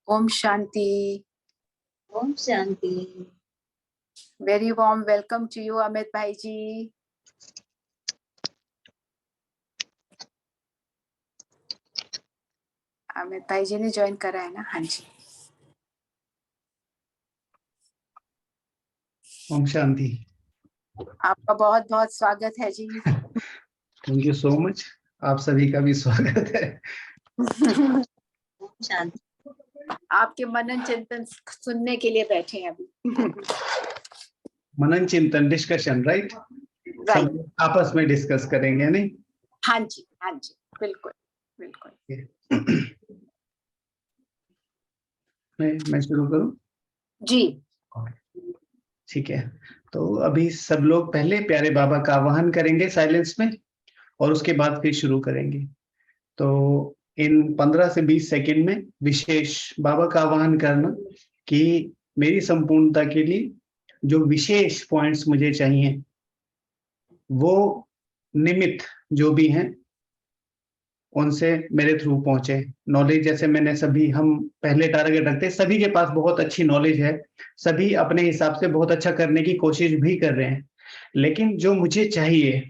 ओम शांति। ओम शांति। Very warm welcome to you Amit भाई जी। अमित भाई जी ने ज्वाइन करा है ना? हाँ जी। ओम शांति। आपका बहुत बहुत स्वागत है जी। Thank you so much. आप सभी का भी स्वागत है। ओम शांति। आपके मनन चिंतन सुनने के लिए बैठे हैं अभी। मनन चिंतन डिस्कशन, राइट? सब आपस में डिस्कस करेंगे, नहीं? हाँ जी, हाँ जी, बिल्कुल बिल्कुल। मैं शुरू करूं? जी ठीक है। तो अभी सब लोग पहले प्यारे बाबा का आवाहन करेंगे साइलेंस में, और उसके बाद फिर शुरू करेंगे। तो इन 15 से 20 सेकंड में विशेष बाबा का आवाहन करना कि मेरी संपूर्णता के लिए जो विशेष पॉइंट्स मुझे चाहिए, वो निमित्त जो भी हैं उनसे मेरे थ्रू पहुंचे। नॉलेज जैसे मैंने सभी, हम पहले टारगेट रखते हैं, सभी के पास बहुत अच्छी नॉलेज है, सभी अपने हिसाब से बहुत अच्छा करने की कोशिश भी कर रहे हैं, लेकिन जो मुझे चाहिए,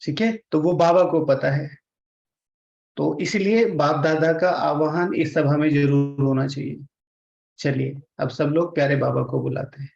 ठीक है, तो वो बाबा को पता है। तो इसलिए बाप दादा का आवाहन इस सभा में जरूर होना चाहिए। चलिए अब सब लोग प्यारे बाबा को बुलाते हैं।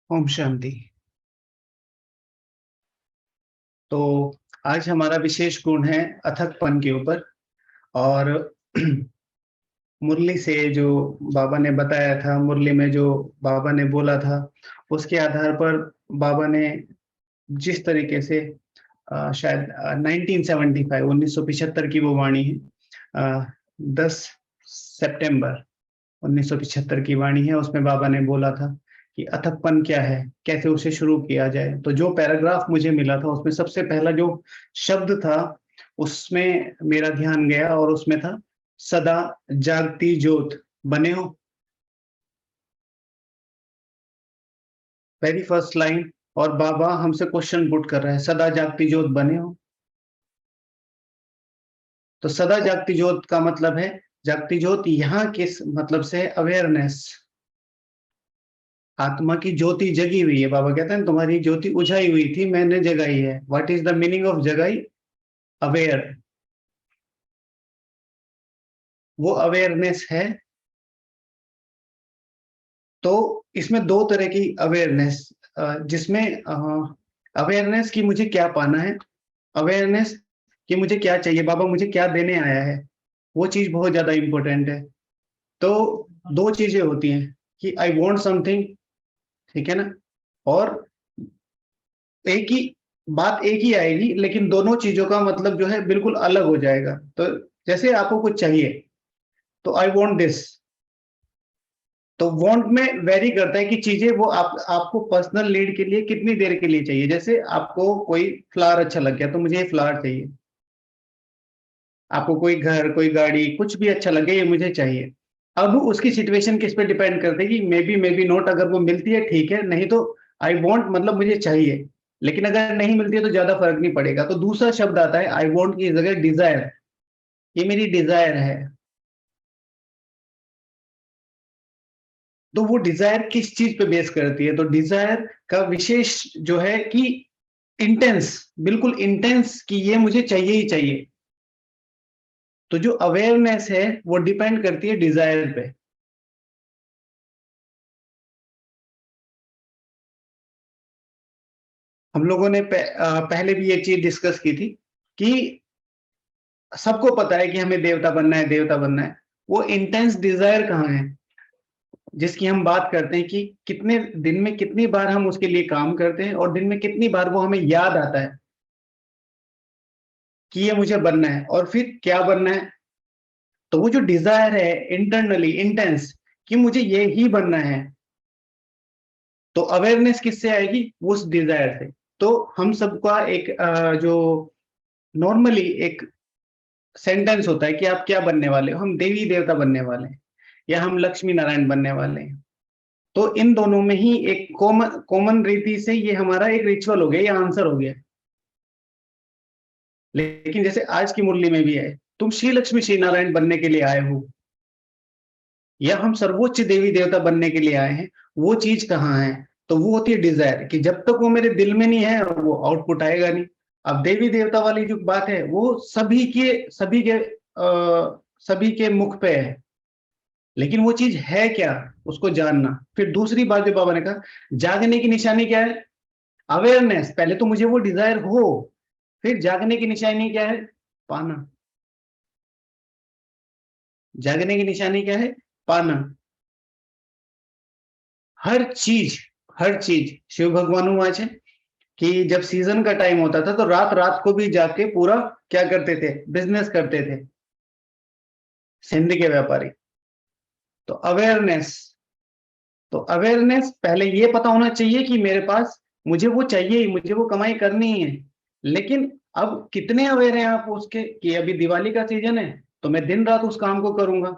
ओम शांति। तो आज हमारा विशेष गुण है अथकपन के ऊपर, और मुरली से जो बाबा ने बताया था, मुरली में जो बाबा ने बोला था, उसके आधार पर बाबा ने जिस तरीके से शायद 1975 की वो वाणी है, 10 सितंबर 1975 की वाणी है। उसमें बाबा ने बोला था कि अथकपन क्या है, कैसे उसे शुरू किया जाए। तो जो पैराग्राफ मुझे मिला था उसमें सबसे पहला जो शब्द था, उसमें मेरा ध्यान गया, और उसमें था सदा जागती ज्योत बने हो। वेरी फर्स्ट लाइन, और बाबा हमसे क्वेश्चन पुट कर रहा है, सदा जागती ज्योत बने हो। तो सदा जागती ज्योत का मतलब है, जागती ज्योत यहाँ किस मतलब से, अवेयरनेस, आत्मा की ज्योति जगी हुई है। बाबा कहते हैं तुम्हारी ज्योति उझाई हुई थी, मैंने जगाई है। What is the meaning of जगाई? अवेयर। वो अवेयरनेस है। तो इसमें दो तरह की अवेयरनेस, जिसमें अवेयरनेस की मुझे क्या पाना है, अवेयरनेस कि मुझे क्या चाहिए, बाबा मुझे क्या देने आया है, वो चीज बहुत ज्यादा इंपॉर्टेंट है। तो दो चीजें होती हैं कि आई वॉन्ट समथिंग, ठीक है ना, और एक ही बात एक ही आएगी, लेकिन दोनों चीजों का मतलब जो है बिल्कुल अलग हो जाएगा। तो जैसे आपको कुछ चाहिए, तो आई वॉन्ट दिस, तो वांट में वेरी करता है कि चीजें वो आपको पर्सनल नीड के लिए कितनी देर के लिए चाहिए। जैसे आपको कोई फ्लावर अच्छा लग गया तो मुझे ये फ्लावर चाहिए, आपको कोई घर, कोई गाड़ी, कुछ भी अच्छा लगे, ये मुझे चाहिए। अब उसकी सिचुएशन किस पे डिपेंड करते हैं कि मे बी नॉट, अगर वो मिलती है ठीक है, नहीं तो आई वॉन्ट मतलब मुझे चाहिए, लेकिन अगर नहीं मिलती है तो ज्यादा फर्क नहीं पड़ेगा। तो दूसरा शब्द आता है आई वॉन्ट की जगह डिजायर, ये मेरी डिजायर है। तो वो डिजायर किस चीज पे बेस करती है? तो डिजायर का विशेष जो है कि इंटेंस, बिल्कुल इंटेंस कि ये मुझे चाहिए ही चाहिए। तो जो अवेयरनेस है वो डिपेंड करती है डिजायर पे। हम लोगों ने पहले भी एक चीज डिस्कस की थी कि सबको पता है कि हमें देवता बनना है, देवता बनना है। वो इंटेंस डिजायर कहाँ है जिसकी हम बात करते हैं कि कितने दिन में कितनी बार हम उसके लिए काम करते हैं, और दिन में कितनी बार वो हमें याद आता है। कि ये मुझे बनना है, और फिर क्या बनना है, तो वो जो डिजायर है इंटरनली इंटेंस कि मुझे ये ही बनना है, तो अवेयरनेस किससे आएगी, उस डिजायर से। तो हम सबका एक जो नॉर्मली एक सेंटेंस होता है कि आप क्या बनने वाले हो, हम देवी देवता बनने वाले हैं या हम लक्ष्मी नारायण बनने वाले हैं। तो इन दोनों में ही एक कॉमन रीति से ये हमारा एक रिचुअल हो गया, ये आंसर हो गया। लेकिन जैसे आज की मुरली में भी है, तुम श्री लक्ष्मी श्री नारायण बनने के लिए आए हो या हम सर्वोच्च देवी देवता बनने के लिए आए हैं, वो चीज कहाँ है, तो वो होती है डिजायर, कि जब तक वो मेरे दिल में नहीं है वो आउटपुट आएगा नहीं। अब देवी देवता वाली जो बात है वो सभी के मुख पे है, लेकिन वो चीज है क्या, उसको जानना। फिर दूसरी बात जो बाबा ने कहा, जागने की निशानी क्या है, अवेयरनेस। पहले तो मुझे वो डिजायर हो, फिर जागने की निशानी क्या है, पाना। जागने की निशानी क्या है, पाना। हर चीज शिव भगवान वाच है कि जब सीजन का टाइम होता था तो रात रात को भी जाके पूरा क्या करते थे, बिजनेस करते थे, सिंध के व्यापारी। तो अवेयरनेस पहले ये पता होना चाहिए कि मेरे पास, मुझे वो चाहिए ही, मुझे वो कमाई करनी ही है। लेकिन अब कितने अवेयर हैं आप उसके कि अभी दिवाली का सीजन है तो मैं दिन रात उस काम को करूंगा।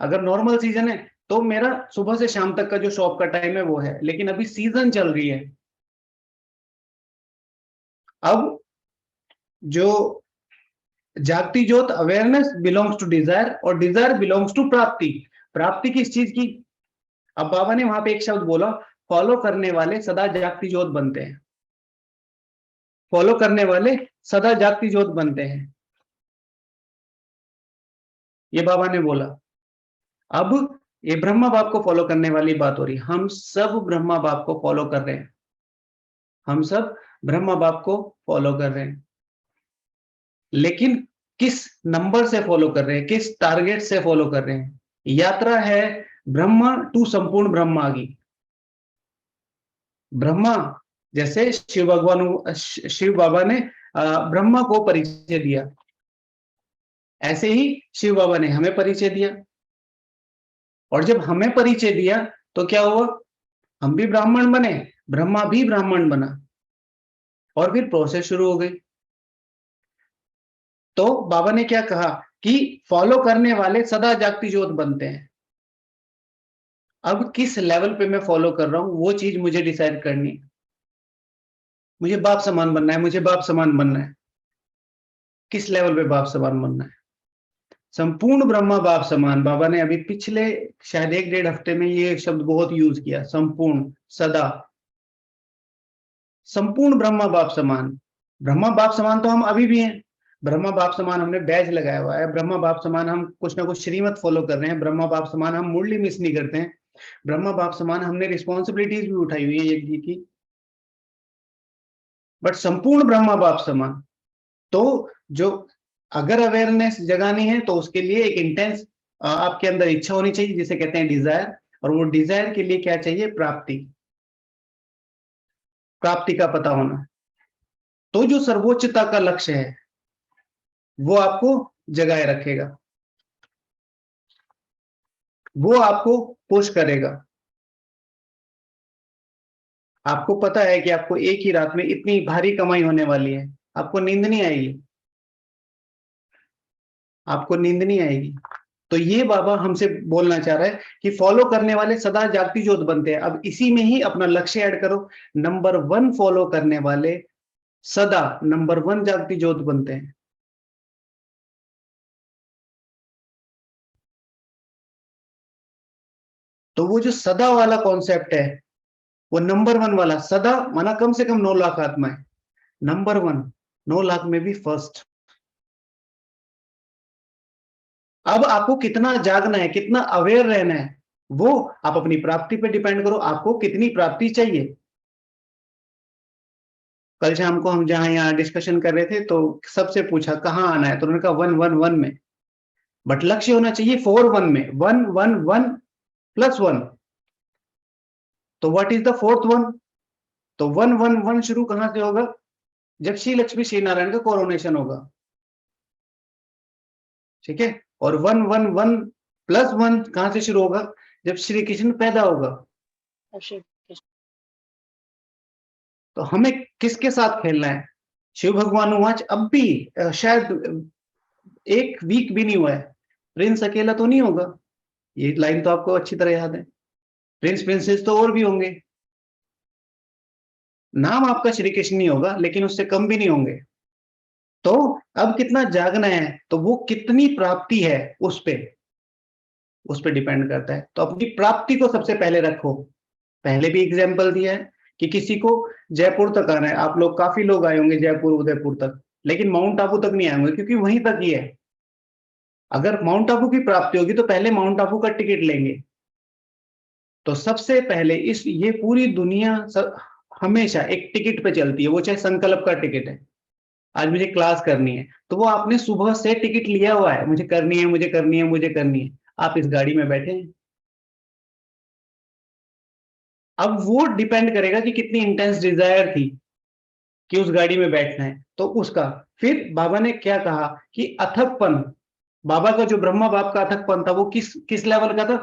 अगर नॉर्मल सीजन है तो मेरा सुबह से शाम तक का जो शॉप का टाइम है वो है, लेकिन अभी सीजन चल रही है। अब जो जागती ज्योत, अवेयरनेस बिलोंग्स टू डिजायर और डिजायर बिलोंग्स टू प्राप्ति। प्राप्ति किस चीज की, अब बाबा ने वहां पे एक शब्द बोला, फॉलो करने वाले सदा जागती ज्योत बनते हैं। फॉलो करने वाले सदा जागती ज्योत बनते हैं, ये बाबा ने बोला। अब ये ब्रह्मा बाप को फॉलो करने वाली बात हो रही, हम सब ब्रह्मा बाप को फॉलो कर रहे हैं, हम सब ब्रह्मा बाप को फॉलो कर रहे हैं। लेकिन किस नंबर से फॉलो कर रहे हैं, किस टारगेट से फॉलो कर रहे हैं। यात्रा है ब्रह्मा टू संपूर्ण ब्रह्मा की। ब्रह्मा जैसे शिव बाबा ने ब्रह्मा को परिचय दिया, ऐसे ही शिव बाबा ने हमें परिचय दिया। और जब हमें परिचय दिया तो क्या हुआ, हम भी ब्राह्मण बने, ब्रह्मा भी ब्राह्मण बना, और फिर प्रोसेस शुरू हो गई। तो बाबा ने क्या कहा कि फॉलो करने वाले सदा जागती ज्योत बनते हैं। अब किस लेवल पे मैं फॉलो कर रहा हूं वो चीज मुझे डिसाइड करनी है। मुझे बाप समान बनना है, मुझे बाप समान बनना है। किस लेवल पे बाप समान बनना है, संपूर्ण ब्रह्मा बाप समान। बाबा ने अभी पिछले शायद 1-1.5 हफ्ते में ये शब्द बहुत यूज किया, संपूर्ण, सदा। संपूर्ण ब्रह्मा बाप समान। ब्रह्मा बाप समान तो हम अभी भी हैं, ब्रह्मा बाप समान हमने बैज लगाया हुआ है, ब्रह्मा बाप समान हम कुछ ना कुछ श्रीमत फॉलो कर रहे हैं, ब्रह्मा बाप समान हम मुरली मिस नहीं करते हैं, ब्रह्मा बाप समान हमने रिस्पॉन्सिबिलिटीज भी उठाई हुई है यज्ञ की। बट संपूर्ण ब्रह्मा बाप समान, तो जो अगर अवेयरनेस जगानी है तो उसके लिए एक इंटेंस आपके अंदर इच्छा होनी चाहिए, जिसे कहते हैं डिजायर। और वो डिजायर के लिए क्या चाहिए, प्राप्ति, प्राप्ति का पता होना। तो जो सर्वोच्चता का लक्ष्य है वो आपको जगाए रखेगा, वो आपको पुश करेगा। आपको पता है कि आपको एक ही रात में इतनी भारी कमाई होने वाली है, आपको नींद नहीं आएगी, आपको नींद नहीं आएगी। तो ये बाबा हमसे बोलना चाह रहा है कि फॉलो करने वाले सदा जागती ज्योत बनते हैं। अब इसी में ही अपना लक्ष्य ऐड करो, नंबर 1 फॉलो करने वाले सदा नंबर 1 जागती ज्योत बनते हैं। तो वो जो सदा वाला कॉन्सेप्ट है, वो नंबर 1 वाला, सदा माना कम से कम 9 लाख आत्माएं, नंबर 1, 9 लाख में भी फर्स्ट। अब आपको कितना जागना है, कितना अवेयर रहना है, वो आप अपनी प्राप्ति पे डिपेंड करो, आपको कितनी प्राप्ति चाहिए। कल शाम को हम जहां यहाँ डिस्कशन कर रहे थे तो सबसे पूछा कहाँ आना है, तो उन्होंने कहा 111 में, बट लक्ष्य होना चाहिए 41 में, 111 + 1। तो व्हाट इज द 4th 1? तो 111 शुरू कहां से होगा, जब श्री लक्ष्मी श्री नारायण का कोरोनेशन होगा। ठीक है। और 1 1 1 प्लस 1 कहां से शुरू होगा? जब श्री कृष्ण पैदा होगा। तो हमें किसके साथ खेलना है? शिव भगवान वाच अब भी शायद एक वीक भी नहीं हुआ है, प्रिंस अकेला तो नहीं होगा। ये लाइन तो आपको अच्छी तरह याद है। प्रिंस प्रिंसेस तो और भी होंगे। नाम आपका श्री कृष्ण नहीं होगा, लेकिन उससे कम भी नहीं होंगे। तो अब कितना जागना है, तो वो कितनी प्राप्ति है उस पे डिपेंड करता है। तो अपनी प्राप्ति को सबसे पहले रखो। पहले भी एग्जाम्पल दिया है कि किसी को जयपुर तक आना है, आप लोग काफी लोग आए होंगे जयपुर उदयपुर तक, लेकिन माउंट आबू तक नहीं आए होंगे, क्योंकि वहीं तक ही है। अगर माउंट आबू की प्राप्ति होगी तो पहले माउंट आबू का टिकट लेंगे। तो सबसे पहले ये पूरी दुनिया हमेशा एक टिकट पे चलती है, वो चाहे संकल्प का टिकट है। आज मुझे क्लास करनी है, तो वो आपने सुबह से टिकट लिया हुआ है, मुझे करनी है, मुझे करनी है, मुझे करनी है। आप इस गाड़ी में बैठे हैं। अब वो डिपेंड करेगा कि कितनी इंटेंस डिजायर थी कि उस गाड़ी में बैठना है, तो उसका। फिर बाबा ने क्या कहा कि अथकपन, बाबा का जो ब्रह्मा बाप का अथकपन था वो किस किस लेवल का था?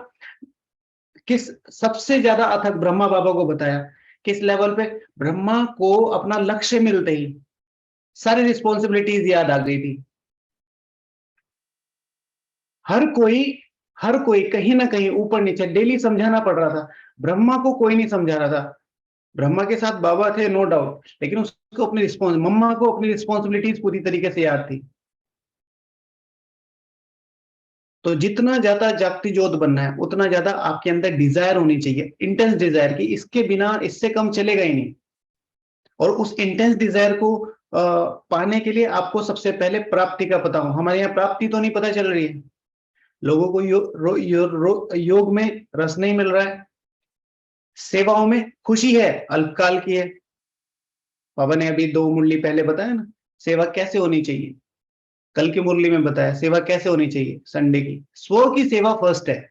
किस सबसे ज्यादा अथक ब्रह्मा बाबा को बताया किस लेवल पे? ब्रह्मा को अपना लक्ष्य मिलते ही सारी रिस्पॉन्सिबिलिटीज याद आ गई थी। हर कोई कहीं ना कहीं ऊपर नीचे डेली समझाना पड़ रहा था। ब्रह्मा को कोई नहीं समझा रहा था। ब्रह्मा के साथ बाबा थे नो डाउट, लेकिन उसको अपनी मम्मा को अपनी रिस्पॉन्सिबिलिटीज पूरी तरीके से याद थी। तो जितना ज्यादा जागती ज्योत बनना है, उतना ज्यादा आपके अंदर डिजायर होनी चाहिए, इंटेंस डिजायर की इसके बिना इससे कम चलेगा ही नहीं। और उस इंटेंस डिजायर को पाने के लिए आपको सबसे पहले प्राप्ति का पता हो। हमारे यहाँ प्राप्ति तो नहीं पता चल रही है। लोगों को योग में रस नहीं मिल रहा है, सेवाओं में खुशी है, अल्पकाल की है। बाबा ने अभी 2 मुरली पहले बताया ना, सेवा कैसे होनी चाहिए। कल की मुरली में बताया सेवा कैसे होनी चाहिए, संडे की स्व की सेवा फर्स्ट है।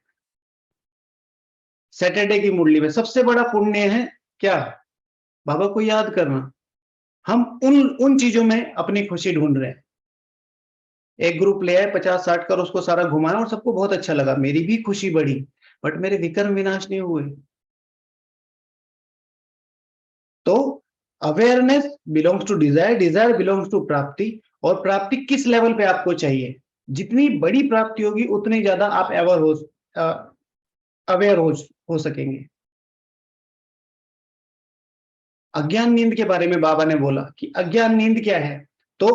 सैटरडे की मुरली में सबसे बड़ा पुण्य है क्या? बाबा को याद करना। हम उन चीजों में अपनी खुशी ढूंढ रहे हैं। एक ग्रुप ले आए 50-60 कर, उसको सारा घुमाया और सबको बहुत अच्छा लगा, मेरी भी खुशी बढ़ी, बट मेरे विकर्म विनाश नहीं हुए। तो awareness belongs to desire, desire belongs to प्राप्ति। और प्राप्ति किस लेवल पे आपको चाहिए? जितनी बड़ी प्राप्ति होगी उतनी ज्यादा आप अवेयर हो सकेंगे। अज्ञान नींद के बारे में बाबा ने बोला कि अज्ञान नींद क्या है। तो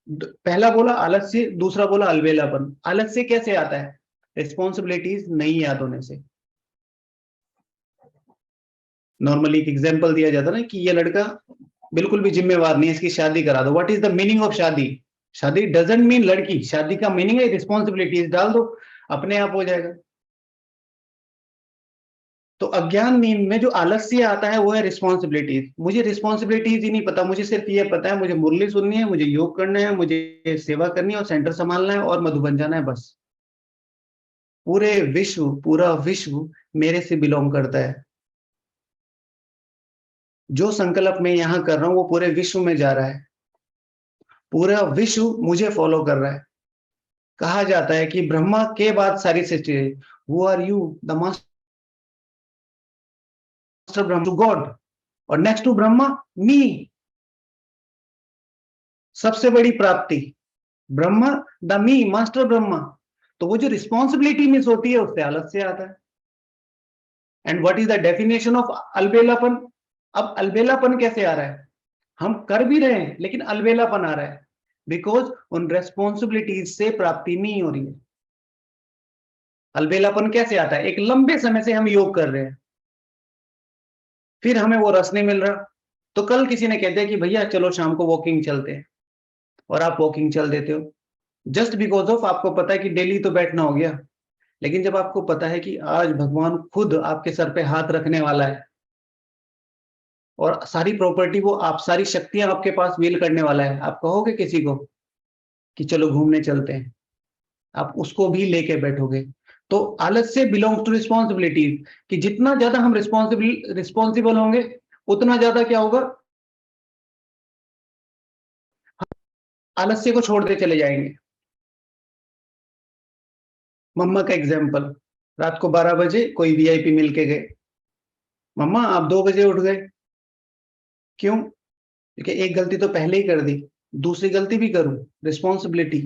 पहला बोला आलस्य, दूसरा बोला अलबेलापन। आलस्य कैसे आता है? रिस्पॉन्सिबिलिटीज नहीं याद होने से। नॉर्मली एक एग्जांपल दिया जाता ना कि ये लड़का बिल्कुल भी जिम्मेवार नहीं है, इसकी शादी करा दो। What is the meaning of शादी? शादी डजंट मीन लड़की, शादी का मीनिंग है रिस्पॉन्सिबिलिटीज डाल दो, अपने आप हो जाएगा। तो अज्ञान नींद में जो आलस्य आता है वो है रिस्पॉन्सिबिलिटीज। मुझे रिस्पॉन्सिबिलिटीज ही नहीं पता, मुझे सिर्फ ये पता है मुझे मुरली सुननी है, मुझे योग करना है, मुझे सेवा करनी है और सेंटर संभालना है और मधुबन जाना है, बस। पूरा विश्व मेरे से बिलोंग करता है। जो संकल्प मैं यहां कर रहा हूं वो पूरे विश्व में जा रहा है, पूरा विश्व मुझे फॉलो कर रहा है। कहा जाता है कि ब्रह्मा के बाद सारी सृष्टि। Who are you? The master Brahma, to God. और नेक्स्ट टू ब्रह्मा मी। सबसे बड़ी प्राप्ति Brahma, the me, master Brahma. तो वो जो रिस्पॉन्सिबिलिटी मिस होती है उससे आलस्य आता है। And what is the definition of अलबेलापन? अब अलबेलापन कैसे आ रहा है? हम कर भी रहे हैं लेकिन अलबेलापन आ रहा है, बिकॉज उन रेस्पॉन्सिबिलिटीज से प्राप्ति नहीं हो रही है। अलबेलापन कैसे आता है? एक लंबे समय से हम योग कर रहे हैं, फिर हमें वो रस नहीं मिल रहा। तो कल किसी ने कहते हैं कि भैया चलो शाम को वॉकिंग चलते हैं, और आप वॉकिंग चल देते हो जस्ट बिकॉज ऑफ आपको पता है कि डेली तो बैठना हो गया। लेकिन जब आपको पता है कि आज भगवान खुद आपके सर पे हाथ रखने वाला है और सारी प्रॉपर्टी वो आप, सारी शक्तियां आपके पास व्हील करने वाला है, आप कहोगे किसी को कि चलो घूमने चलते हैं? आप उसको भी लेके बैठोगे। तो आलस्य बिलोंग्स टू रिस्पॉन्सिबिलिटीज, कि जितना ज्यादा हम रिस्पॉन्सिबल होंगे उतना ज्यादा क्या होगा? आलस्य को छोड़ते चले जाएंगे। मम्मा का एग्जाम्पल, रात को 12 बजे कोई वीआईपी मिल के गए, मम्मा आप 2 बजे उठ गए, क्यों? क्योंकि एक गलती तो पहले ही कर दी, दूसरी गलती भी करूं, रिस्पॉन्सिबिलिटी।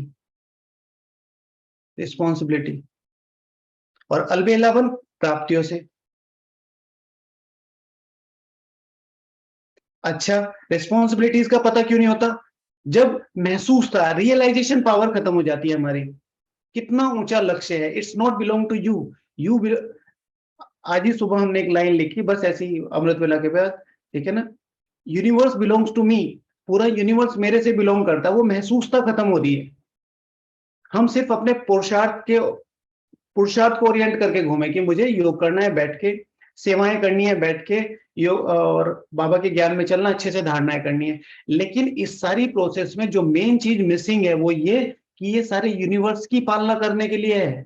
रिस्पॉन्सिबिलिटी। और अलबेलावन प्राप्तियों से। अच्छा, रिस्पॉन्सिबिलिटीज का पता क्यों नहीं होता? जब महसूस था, रियलाइजेशन पावर खत्म हो जाती है हमारी। कितना ऊंचा लक्ष्य है, it's not belong to you, you. आज ही सुबह हमने एक लाइन लिखी, बस ऐसी अमृत वेला के बाद, ठीक है ना, यूनिवर्स बिलोंग्स टू मी, पूरा यूनिवर्स मेरे से बिलोंग करता है। वो महसूसता खत्म हो रही है। हम सिर्फ अपने पुरुषार्थ को ओरिएंट करके घूमे कि मुझे योग करना है बैठ के, सेवाएं करनी है बैठ के, योग और बाबा के ज्ञान में चलना, अच्छे से धारणाएं करनी है। लेकिन इस सारी प्रोसेस में जो मेन चीज मिसिंग है वो ये कि ये सारे यूनिवर्स की पालना करने के लिए है।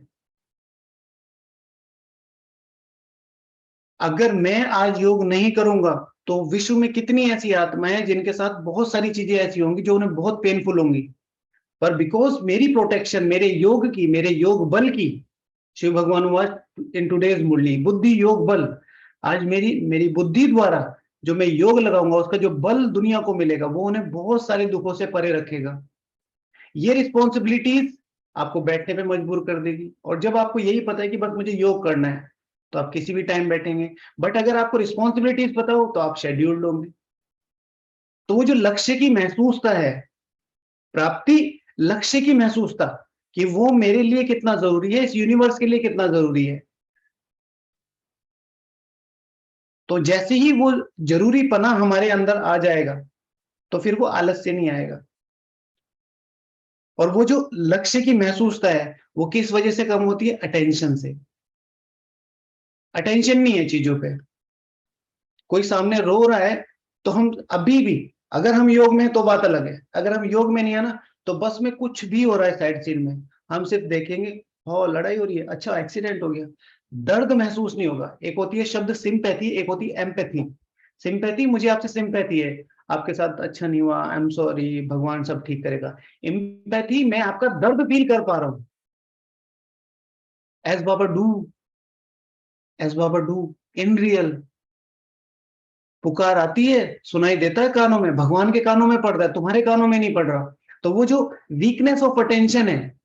अगर मैं आज योग नहीं करूंगा तो विश्व में कितनी ऐसी आत्माएं हैं जिनके साथ बहुत सारी चीजें ऐसी होंगी जो उन्हें बहुत पेनफुल होंगी, पर बिकॉज मेरी प्रोटेक्शन, मेरे योग की, मेरे योग बल की, शिव भगवान वाज इन टुडेज मुरली, बुद्धि योग बल, आज मेरी मेरी बुद्धि द्वारा जो मैं योग लगाऊंगा उसका जो बल दुनिया को मिलेगा वो उन्हें बहुत सारे दुखों से परे रखेगा। ये रिस्पॉन्सिबिलिटीज आपको बैठने पे मजबूर कर देगी। और जब आपको यही पता है कि बस मुझे योग करना है तो आप किसी भी टाइम बैठेंगे। बट अगर आपको रिस्पॉन्सिबिलिटीज पता हो तो आप शेड्यूल्ड होंगे। तो वो जो लक्ष्य की महसूसता है, प्राप्ति, लक्ष्य की महसूसता कि वो मेरे लिए कितना जरूरी है, इस यूनिवर्स के लिए कितना जरूरी है, तो जैसे ही वो जरूरी पना हमारे अंदर आ जाएगा तो फिर वो आलस्य नहीं आएगा। और वो जो लक्ष्य की महसूसता है वो किस वजह से कम होती है? अटेंशन से। अटेंशन नहीं है चीजों पे। कोई सामने रो रहा है तो हम अभी भी, अगर हम योग में हैं तो बात अलग है, अगर हम योग में नहीं है ना तो बस में कुछ भी हो रहा है साइड सीन में, हम सिर्फ देखेंगे, हो लड़ाई हो रही है, अच्छा एक्सीडेंट हो गया, दर्द महसूस नहीं होगा। एक होती है शब्द सिंपैथी, एक होती है एम्पैथी। सिंपैथी, मुझे आपसे सिंपैथी है, आपके साथ अच्छा नहीं हुआ, आई एम सॉरी, भगवान सब ठीक करेगा। एम्पैथी, मैं आपका दर्द फील कर पा रहा हूं, as Baba do, as Baba do, in real. पुकार आती है, सुनाई देता है कानों में, भगवान के कानों में पड़ रहा है, तुम्हारे कानों में नहीं पड़ रहा। तो वो जो वीकनेस ऑफ अटेंशन है,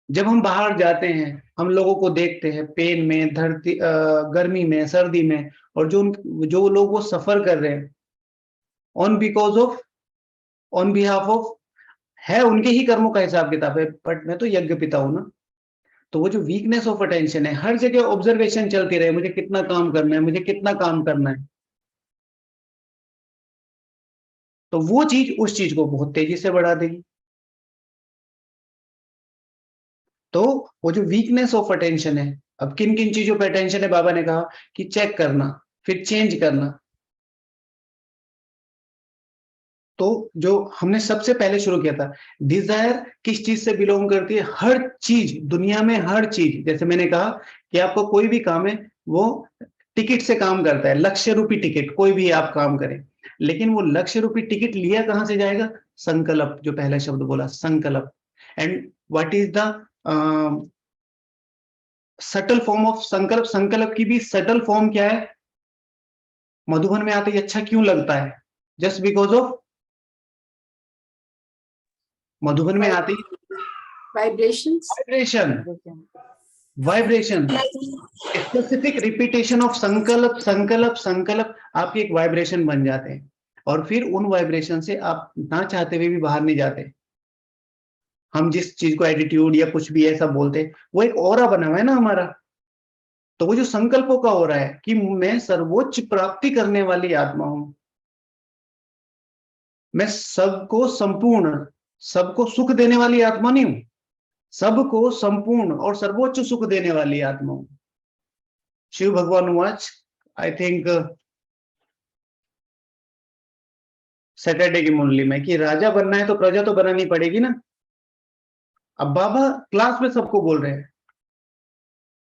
जब हम बाहर जाते हैं, हम लोगों को देखते हैं पेन में, धरती गर्मी में, सर्दी में, और जो लोग वो सफर कर रहे हैं on because of, on behalf of, है उनके ही कर्मों का हिसाब किताब है, बट मैं तो यज्ञ पिता हूं ना। तो वो जो वीकनेस ऑफ अटेंशन है, हर जगह ऑब्जर्वेशन चलती रहे, मुझे कितना काम करना है, मुझे कितना काम करना है, तो वो चीज उस चीज को बहुत तेजी से बढ़ा देगी। तो वो जो वीकनेस ऑफ अटेंशन है, अब किन किन चीजों पे अटेंशन है, बाबा ने कहा कि चेक करना, फिर चेंज करना। तो जो हमने सबसे पहले शुरू किया था, डिजायर किस चीज से बिलोंग करती है? हर चीज दुनिया में, हर चीज, जैसे मैंने कहा कि आपको कोई भी काम है वो टिकट से काम करता है, लक्ष्य रूपी टिकट, कोई भी आप काम करें, लेकिन वो लक्ष्य रूपी टिकट लिया कहां से जाएगा? संकल्प, जो पहला शब्द बोला, संकल्प। And what is the subtle form of sankalp? संकल्प की भी सटल फॉर्म क्या है? मधुबन में आते ही अच्छा क्यों लगता है? जस्ट बिकॉज ऑफ, मधुबन में आते ही vibrations. Vibration, vibration, specific repetition of sankalp, sankalp, संकल्प, आपके एक वाइब्रेशन बन जाते हैं। और फिर उन वाइब्रेशन से आप ना चाहते हुए भी बाहर नहीं जाते। हम जिस चीज को एटीट्यूड या कुछ भी ऐसा बोलते हैं, वो एक ऑरा बना हुआ है ना हमारा। तो वो जो संकल्पों का हो रहा है कि मैं सर्वोच्च प्राप्ति करने वाली आत्मा हूं, मैं सबको संपूर्ण, सबको सुख देने वाली आत्मा नहीं हूं, सबको संपूर्ण और सर्वोच्च सुख देने वाली आत्मा हूं। शिव भगवान वाच, आई थिंक सैटरडे की मुरली में, कि राजा बनना है तो प्रजा तो बनानी पड़ेगी ना। अब बाबा क्लास में सबको बोल रहे हैं,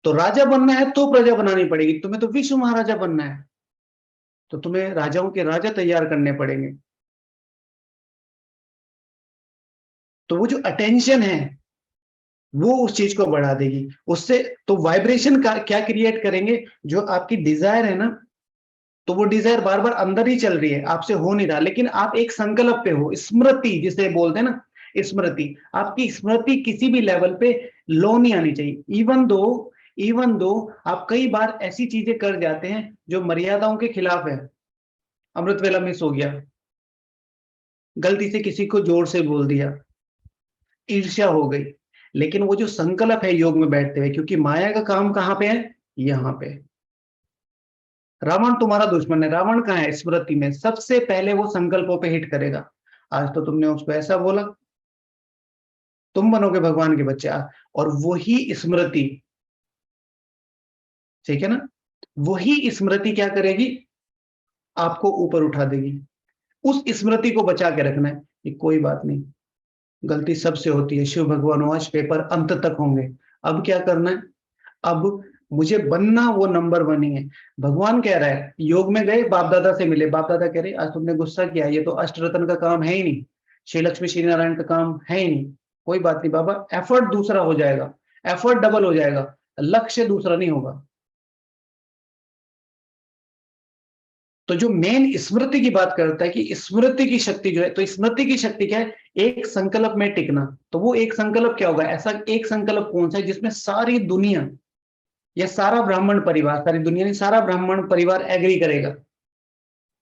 तो राजा बनना है तो प्रजा बनानी पड़ेगी, तुम्हें तो विश्व महाराजा बनना है तो तुम्हें राजाओं के राजा तैयार करने पड़ेंगे। तो वो जो अटेंशन है वो उस चीज को बढ़ा देगी उससे। तो वाइब्रेशन का क्या क्रिएट करेंगे, जो आपकी डिजायर है ना, तो वो डिजायर बार बार अंदर ही चल रही है, आपसे हो नहीं रहा, लेकिन आप एक संकल्प पे हो, स्मृति जिसे बोलते हैं ना, स्मृति, आपकी स्मृति किसी भी लेवल पे लो नहीं आनी चाहिए। इवन दो आप कई बार ऐसी चीजें कर जाते हैं जो मर्यादाओं के खिलाफ है, अमृत वेला मिस हो गया, गलती से किसी को जोर से बोल दिया, ईर्ष्या हो गई, लेकिन वो जो संकल्प है योग में बैठते हुए, क्योंकि माया का काम कहां पे है, यहां पे। रावण तुम्हारा दुश्मन है, रावण कहाँ है, स्मृति में, सबसे पहले वो संकल्पों पे हिट करेगा। आज तो तुमने उसको ऐसा बोला, तुम बनोगे भगवान के बच्चे और वही स्मृति, ठीक है ना, वही स्मृति क्या करेगी, आपको ऊपर उठा देगी। उस स्मृति को बचा के रखना है कि कोई बात नहीं, गलती सबसे होती है, शिव भगवान आज पेपर अंत तक होंगे। अब क्या करना है, अब मुझे बनना वो नंबर 1 ही है। भगवान कह रहा है, योग में गए, बाप दादा से मिले, बाप दादा कह रहे आज तुमने गुस्सा किया, ये तो अष्टरत्न का काम है ही नहीं, श्री लक्ष्मी श्री नारायण का काम है ही नहीं, कोई बात नहीं बाबा, एफर्ट दूसरा हो जाएगा, एफर्ट डबल हो जाएगा, लक्ष्य दूसरा नहीं होगा। तो जो मेन स्मृति की बात करता है कि स्मृति की शक्ति जो है, तो स्मृति की शक्ति क्या है, एक संकल्प में टिकना। तो वो एक संकल्प क्या होगा, ऐसा एक संकल्प कौन सा है जिसमें सारी दुनिया या सारा ब्राह्मण परिवार, सारी दुनिया नहीं, सारा ब्राह्मण परिवार एग्री करेगा।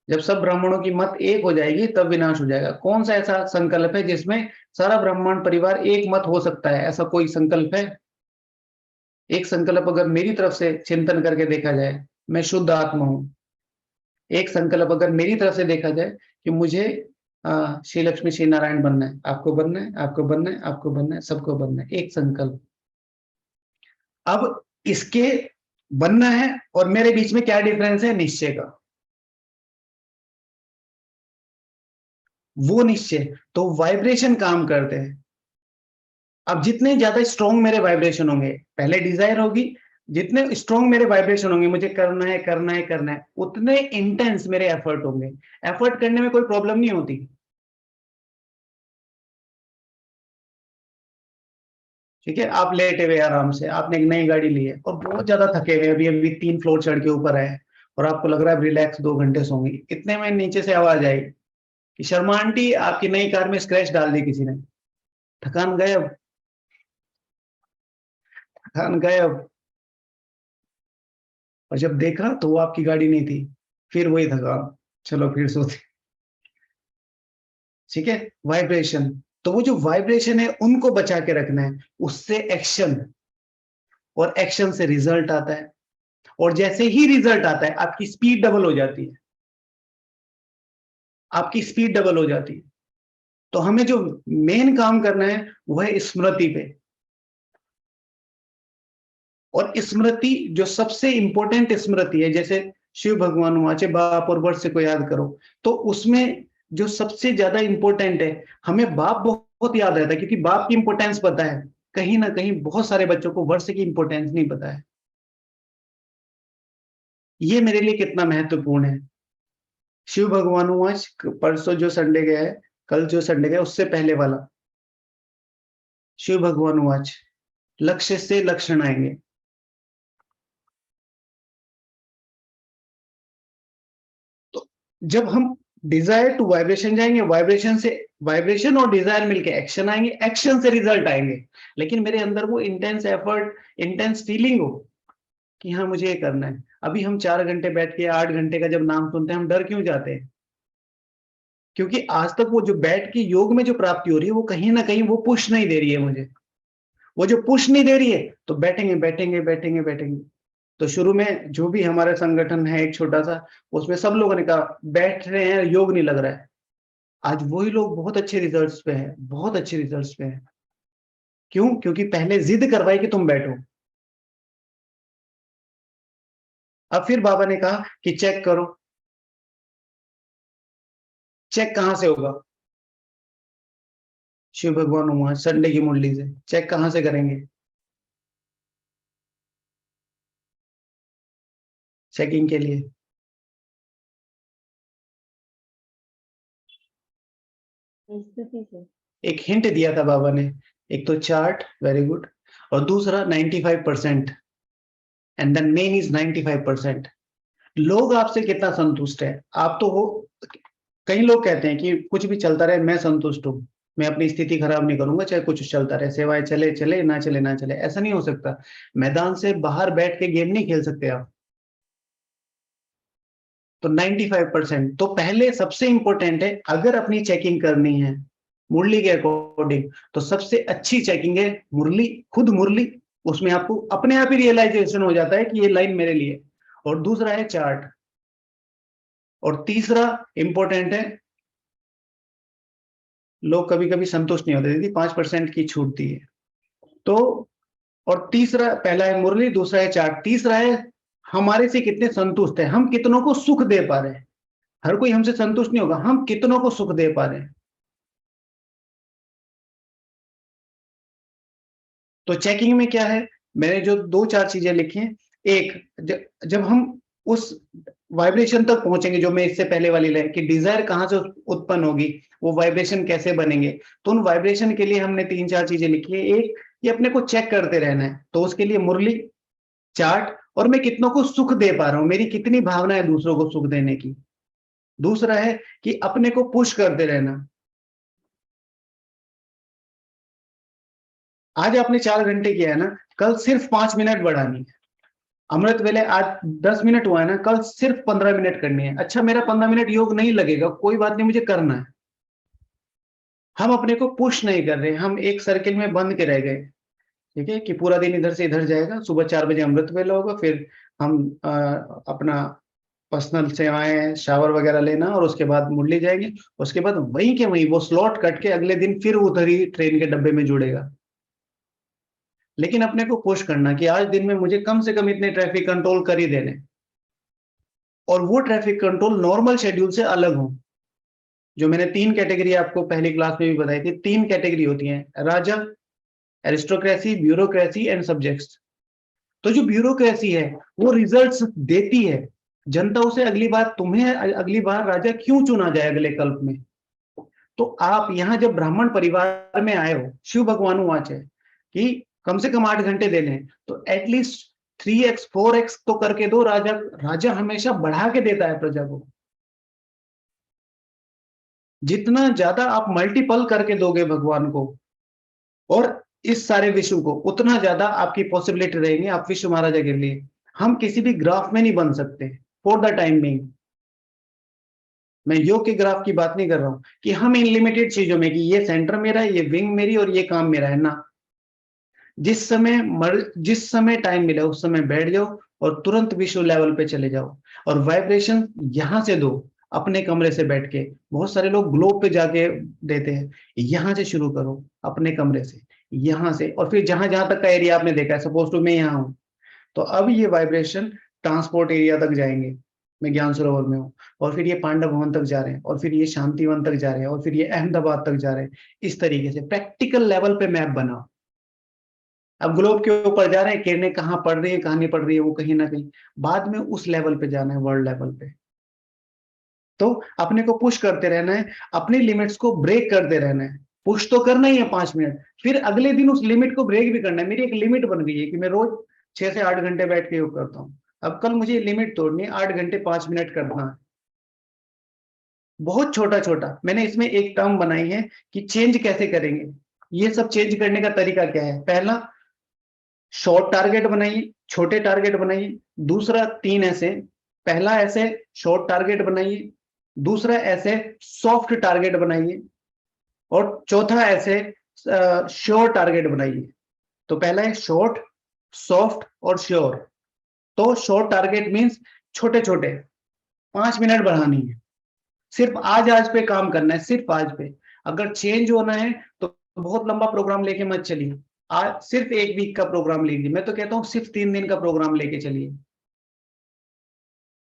जब सब ब्राह्मणों की मत एक हो जाएगी तब विनाश हो जाएगा। कौन सा ऐसा संकल्प है जिसमें सारा ब्राह्मण परिवार एक मत हो सकता है, ऐसा कोई संकल्प है? एक संकल्प अगर मेरी तरफ से चिंतन करके देखा जाए, मैं शुद्ध आत्मा हूं, एक संकल्प अगर मेरी तरफ से देखा जाए कि मुझे श्री लक्ष्मी श्री नारायण बनना है, आपको बनना है, आपको बनना है, आपको बनना है, सबको बनना है, एक संकल्प। अब इसके बनना है और मेरे बीच में क्या डिफरेंस है, निश्चय का, वो निश्चय, तो वाइब्रेशन काम करते हैं। अब जितने ज्यादा स्ट्रॉन्ग मेरे वाइब्रेशन होंगे, पहले डिजायर होगी, जितने स्ट्रॉन्ग मेरे वाइब्रेशन होंगे, मुझे करना है करना है करना है, उतने इंटेंस मेरे एफर्ट होंगे। एफर्ट करने में कोई प्रॉब्लम नहीं होती, ठीक है। आप लेटे हुए आराम से, आपने एक नई गाड़ी ली है और बहुत ज्यादा थके हुए, अभी अभी 3 फ्लोर चढ़ के ऊपर आए और आपको लग रहा है रिलैक्स 2 घंटे सोंगे, इतने में नीचे से आवाज आई कि शर्मा आंटी आपकी नई कार में स्क्रैच डाल दी किसी ने, थकान गायब, थकान गायब। और जब देखा तो वो आपकी गाड़ी नहीं थी, फिर वही थकान, चलो फिर सोते, ठीक है। वाइब्रेशन, तो वो जो वाइब्रेशन है उनको बचा के रखना है, उससे एक्शन, और एक्शन से रिजल्ट आता है, और जैसे ही रिजल्ट आता है आपकी स्पीड डबल हो जाती है, आपकी स्पीड डबल हो जाती है। तो हमें जो मेन काम करना है वह है स्मृति पे, और स्मृति जो सबसे इंपॉर्टेंट स्मृति है, जैसे शिव भगवान वाचे बाप और वर्ष को याद करो, तो उसमें जो सबसे ज्यादा इंपॉर्टेंट है, हमें बाप बहुत याद रहता है, क्योंकि बाप की इंपॉर्टेंस पता है। कहीं ना कहीं बहुत सारे बच्चों को वर्ष की इंपॉर्टेंस नहीं पता है, ये मेरे लिए कितना महत्वपूर्ण है। शिव भगवान वाच, परसों जो संडे गया है, कल जो संडे गया उससे पहले वाला, शिव भगवान वाच, लक्ष्य से लक्षण आएंगे। तो जब हम डिजायर टू वाइब्रेशन जाएंगे, वाइब्रेशन से, वाइब्रेशन और डिजायर मिलके एक्शन आएंगे, एक्शन से रिजल्ट आएंगे, लेकिन मेरे अंदर वो इंटेंस एफर्ट, इंटेंस फीलिंग हो कि हाँ मुझे ये करना है। अभी हम 4 घंटे बैठ के 8 घंटे का जब नाम सुनते हैं, हम डर क्यों जाते हैं? क्योंकि आज तक वो जो बैठ के योग में जो प्राप्ति हो रही है, वो कहीं ना कहीं वो पुश नहीं दे रही है मुझे, वो जो पुश नहीं दे रही है, तो बैठेंगे बैठेंगे बैठेंगे बैठेंगे। तो शुरू में जो भी हमारा संगठन है एक छोटा सा, उसमें सब लोगों ने कहा बैठ रहे हैं, योग नहीं लग रहा है। आज वही लोग बहुत अच्छे रिजल्ट्स पे हैं, बहुत अच्छे रिजल्ट्स पे हैं। क्यों? क्योंकि पहले जिद करवाई कि तुम बैठो। अब फिर बाबा ने कहा कि चेक करो। चेक कहां से होगा? शिव भगवान हुआ संडे की मुरली से। चेक कहां से करेंगे? चेकिंग के लिए स्थिति से एक हिंट दिया था बाबा ने, एक तो चार्ट, वेरी गुड, और दूसरा 95%, एंड द मेन इज 95%। लोग आपसे कितना संतुष्ट है, आप तो हो। कई लोग कहते हैं कि कुछ भी चलता रहे मैं संतुष्ट हूं, मैं अपनी स्थिति खराब नहीं करूंगा, चाहे कुछ चलता रहे, सेवाएं चले चले ना चले ना चले, ऐसा नहीं हो सकता। मैदान से बाहर बैठ के गेम नहीं खेल सकते आप। तो 95%, तो पहले सबसे इंपॉर्टेंट है, अगर अपनी चेकिंग करनी है मुरली के अकॉर्डिंग, तो सबसे अच्छी चेकिंग है मुरली, खुद मुरली। उसमें आपको अपने आप ही रियलाइजेशन हो जाता है कि ये लाइन मेरे लिए। और दूसरा है चार्ट, और तीसरा इंपॉर्टेंट है, लोग कभी कभी संतुष्ट नहीं होते, दीदी 5% की छूट दी है तो। और तीसरा, पहला है मुरली, दूसरा है चार्ट, तीसरा है हमारे से कितने संतुष्ट है, हम कितनों को सुख दे पा रहे हैं। हर कोई हमसे संतुष्ट नहीं होगा, हम कितनों को सुख दे पा रहे हैं। तो चेकिंग में क्या है, मैंने जो 2-4 चीजें लिखी हैं। एक, जब हम उस वाइब्रेशन तक पहुंचेंगे जो मैं इससे पहले वाली लाइन कि डिजायर कहां से उत्पन्न होगी, वो वाइब्रेशन कैसे बनेंगे, तो उन वाइब्रेशन के लिए हमने 3-4 चीजें लिखी है। एक, ये अपने को चेक करते रहना है, तो उसके लिए मुरली, चार्ट, और मैं कितनों को सुख दे पा रहा हूं, मेरी कितनी भावना है दूसरों को सुख देने की। दूसरा है कि अपने को पुश करते रहना। आज आपने 4 घंटे किया है ना, कल सिर्फ 5 मिनट बढ़ानी है। अमृत वेले आज 10 मिनट हुआ है ना, कल सिर्फ 15 मिनट करनी है। अच्छा, मेरा 15 मिनट योग नहीं लगेगा, कोई बात नहीं, मुझे करना है। हम अपने को पुश नहीं कर रहे, हम एक सर्किल में बंद के रह गए। ठीक है, कि पूरा दिन इधर से इधर जाएगा, सुबह 4 बजे अमृत वेला होगा, फिर हम अपना पर्सनल सेवाएं, शावर वगैरह लेना, और उसके बाद मुरली जाएंगे। उसके बाद वहीं के वहीं वो स्लॉट कट के अगले दिन फिर उधर ही ट्रेन के डब्बे में जुड़ेगा। लेकिन अपने को पुश करना कि आज दिन में मुझे कम से कम इतने ट्रैफिक कंट्रोल कर ही देने, और वो ट्रैफिक कंट्रोल नॉर्मल शेड्यूल से अलग हो। जो मैंने 3 कैटेगरी आपको पहली क्लास में भी बताई थी, 3 कैटेगरी होती हैं, राजा, एरिस्टोक्रेसी, ब्यूरोक्रेसी एंड सब्जेक्ट्स। तो जो ब्यूरोक्रेसी है वो रिजल्ट्स देती है, जनता उसे अगली बार, तुम्हें अगली बार राजा क्यों चुना जाए अगले कल्प में। तो आप यहाँ जब ब्राह्मण परिवार में आए हो, शिव भगवान वाच है कि कम से कम 8 घंटे देने हैं, तो एटलीस्ट 3x 4x तो करके दो। राजा राजा हमेशा बढ़ा के देता है प्रजा को। जितना ज्यादा आप मल्टीपल करके दोगे भगवान को और इस सारे विश्व को, उतना ज्यादा आपकी पॉसिबिलिटी रहेगी आप विश्व महाराजा के लिए। हम किसी भी ग्राफ में नहीं बन सकते फॉर द टाइम बिंग। मैं योग के ग्राफ की बात नहीं कर रहा हूं कि हम इन लिमिटेड चीजों में कि ये सेंटर मेरा है, ये विंग मेरी, और ये काम मेरा है ना। जिस समय टाइम मिला उस समय बैठ जाओ और तुरंत विश्व लेवल पे चले जाओ, और वाइब्रेशन यहां से दो, अपने कमरे से बैठ के। बहुत सारे लोग ग्लोब पे जाके देते हैं, यहां से शुरू करो, अपने कमरे से, यहां से, और फिर जहां जहां तक का एरिया आपने देखा है, सपोज टू मैं यहाँ हूं, तो अब ये वाइब्रेशन ट्रांसपोर्ट एरिया तक जाएंगे, मैं ज्ञान सरोवर में हूँ, और फिर ये पांडव भवन तक जा रहे हैं, और फिर ये शांतिवन तक जा रहे हैं, और फिर ये अहमदाबाद तक जा रहे हैं। इस तरीके से प्रैक्टिकल लेवल पे मैप बनाओ। अब ग्लोब के ऊपर जा रहे हैं, किरणें कहाँ पड़ रही है कहाँ नहीं पड़ रही है, वो कहीं ना कहीं बाद में उस लेवल पे जाना है, वर्ल्ड लेवल पे। तो अपने को पुश करते रहना है, अपनी लिमिट्स को ब्रेक करते रहना है। पुश तो करना ही है 5 मिनट, फिर अगले दिन उस लिमिट को ब्रेक भी करना है। मेरी एक लिमिट बन गई है कि मैं रोज 6 से 8 घंटे बैठ के योग करता हूँ। अब कल मुझे लिमिट तोड़नी है, 8 घंटे 5 मिनट करना है। बहुत छोटा छोटा मैंने इसमें एक टर्म बनाई है कि चेंज कैसे करेंगे। ये सब चेंज करने का तरीका क्या है, पहला शॉर्ट टारगेट बनाइए, छोटे टारगेट बनाइए। दूसरा 3 ऐसे, पहला ऐसे शॉर्ट टारगेट बनाइए, दूसरा ऐसे सॉफ्ट टारगेट बनाइए, और चौथा ऐसे श्योर टारगेट बनाइए। तो पहला है शॉर्ट, सॉफ्ट और श्योर। तो शॉर्ट टारगेट मीन्स छोटे छोटे, 5 मिनट बढ़ानी है, सिर्फ आज आज पे काम करना है, सिर्फ आज पे। अगर चेंज होना है तो बहुत लंबा प्रोग्राम लेके मत चलिए, आज सिर्फ 1 वीक का प्रोग्राम लीजिए। मैं तो कहता हूं सिर्फ 3 दिन का प्रोग्राम लेके चलिए,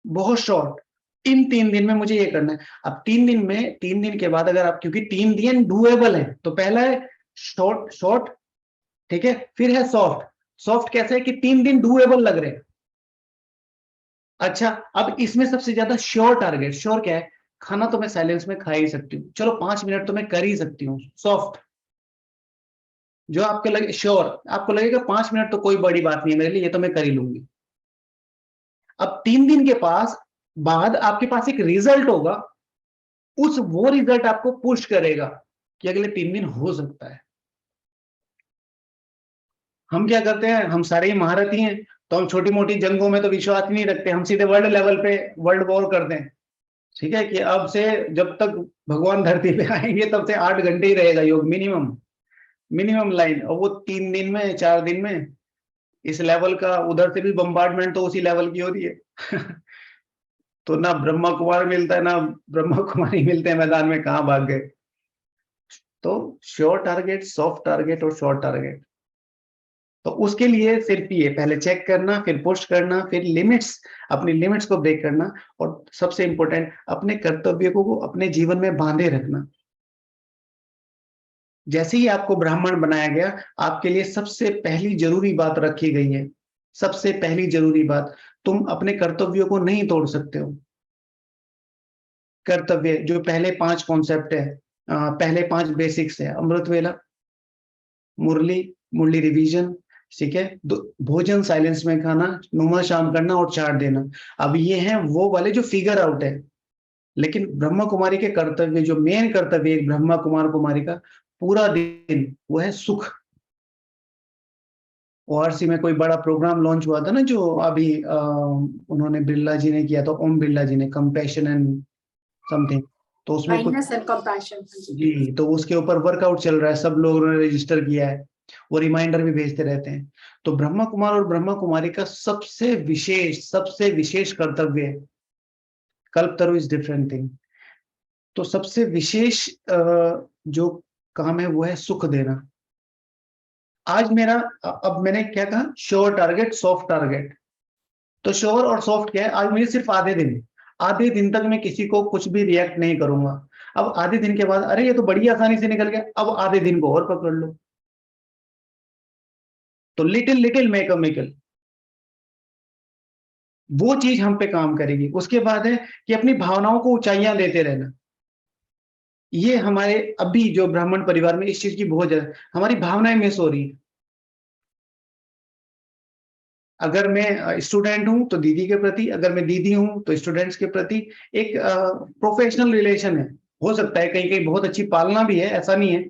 बहुत शॉर्ट। इन 3 दिन में मुझे ये करना है। अब 3 दिन में, 3 दिन के बाद अगर आप, क्योंकि 3 दिन डुएबल है, तो पहला है शॉर्ट शॉर्ट, ठीक है, फिर है सॉफ्ट। सॉफ्ट कैसे है कि 3 दिन डुएबल लग रहे हैं। अच्छा, अब इसमें सबसे ज्यादा श्योर टारगेट, श्योर क्या है, खाना तो मैं साइलेंस में खा ही सकती हूँ, चलो 5 मिनट तो मैं कर ही सकती हूँ, सॉफ्ट। जो आपके लगे श्योर, आपको लगेगा 5 मिनट तो कोई बड़ी बात नहीं है मेरे लिए, ये तो मैं कर ही लूंगी। अब 3 दिन के बाद आपके पास एक रिजल्ट होगा, वो रिजल्ट आपको पुश करेगा कि अगले 3 दिन हो सकता है। हम क्या करते हैं, हम सारे ही महारथी हैं, तो हम छोटी मोटी जंगों में तो विश्वास ही नहीं रखते, हम सीधे वर्ल्ड लेवल पे वर्ल्ड वॉर करते हैं। ठीक है कि अब से जब तक भगवान धरती पे आएंगे तब से 8 घंटे ही रहेगा योग मिनिमम लाइन, और वो 3 दिन में 4 दिन में इस लेवल का, उधर से भी बम्बार्डमेंट तो उसी लेवल की हो रही है। तो ना ब्रह्मा कुमार मिलता है ना ब्रह्मा कुमारी मिलते हैं मैदान में, कहाँ भाग गए। तो श्योर टारगेट, सॉफ्ट टारगेट और शॉर्ट टारगेट, तो उसके लिए सिर्फ ये पहले चेक करना, फिर पुश करना, फिर लिमिट्स, अपनी लिमिट्स को ब्रेक करना, और सबसे इंपॉर्टेंट अपने कर्तव्य को अपने जीवन में बांधे रखना। जैसे ही आपको ब्राह्मण बनाया गया, आपके लिए सबसे पहली जरूरी बात रखी गई है, सबसे पहली जरूरी बात, तुम अपने कर्तव्यों को नहीं तोड़ सकते हो। कर्तव्य जो पहले 5 कॉन्सेप्ट है, पहले 5 बेसिक्स है, अमृत वेला, मुरली रिवीजन, ठीक है, भोजन साइलेंस में खाना, नुमा शाम करना और चार्ट देना। अब ये हैं वो वाले जो फिगर आउट है, लेकिन ब्रह्मा कुमारी के कर्तव्य, जो मेन कर्तव्य एक ब्रह्मा कुमारी का पूरा दिन, वो है सुख। ओआरसी में कोई बड़ा प्रोग्राम लॉन्च हुआ था ना, जो अभी उन्होंने बिरला जी ने किया था, ओम बिरला जी ने, कंपैशन एंड समथिंग, तो उसमें कुछ काइंडनेस एंड कंपैशन। जी, तो उसके ऊपर वर्कआउट चल रहा है, सब लोगों ने रजिस्टर किया है, वो रिमाइंडर भी भेजते रहते हैं। तो ब्रह्मा कुमार और ब्रह्मा कुमारी का सबसे विशेष कर्तव्य है, कल्पतरु इज डिफरेंट थिंग। तो सबसे विशेष जो काम है वो है सुख देना। आज मेरा, अब मैंने क्या कहा, श्योर टारगेट, सॉफ्ट टारगेट। तो श्योर और सॉफ्ट क्या है, आज मुझे सिर्फ आधे दिन तक मैं किसी को कुछ भी रिएक्ट नहीं करूंगा। अब आधे दिन के बाद, अरे ये तो बड़ी आसानी से निकल गया, अब आधे दिन को और पकड़ लो। तो लिटिल मेक अ मिकल, वो चीज हम पे काम करेगी। उसके बाद है कि अपनी भावनाओं को ऊंचाइयां देते रहना। ये हमारे अभी जो ब्राह्मण परिवार में इस चीज की बहुत ज्यादा, हमारी भावनाएं मिस हो रही है। अगर मैं स्टूडेंट हूं तो दीदी के प्रति, अगर मैं दीदी हूं तो स्टूडेंट्स के प्रति एक प्रोफेशनल रिलेशन है। हो सकता है कहीं कहीं बहुत अच्छी पालना भी है, ऐसा नहीं है,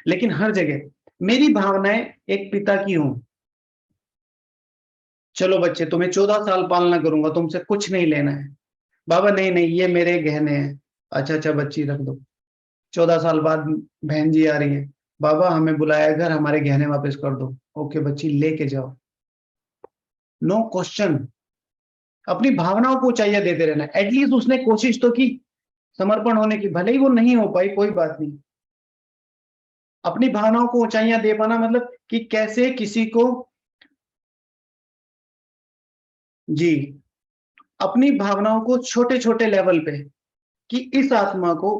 लेकिन हर जगह मेरी भावनाएं एक पिता की हूं। चलो बच्चे, तुम्हें 14 साल पालना करूंगा, तुमसे कुछ नहीं लेना है। बाबा नहीं नहीं, ये मेरे गहने हैं। अच्छा बच्ची रख दो। 14 साल बाद बहन जी आ रही है, बाबा हमें बुलाया घर, हमारे गहने वापस कर दो। ओके बच्ची, लेके जाओ, नो क्वेश्चन। अपनी भावनाओं को ऊंचाइयां देते रहना। एटलीस्ट उसने कोशिश तो की समर्पण होने की, भले ही वो नहीं हो पाई, कोई बात नहीं। अपनी भावनाओं को ऊंचाइयां दे पाना मतलब कि कैसे किसी को, जी, अपनी भावनाओं को छोटे छोटे लेवल पे, कि इस आत्मा को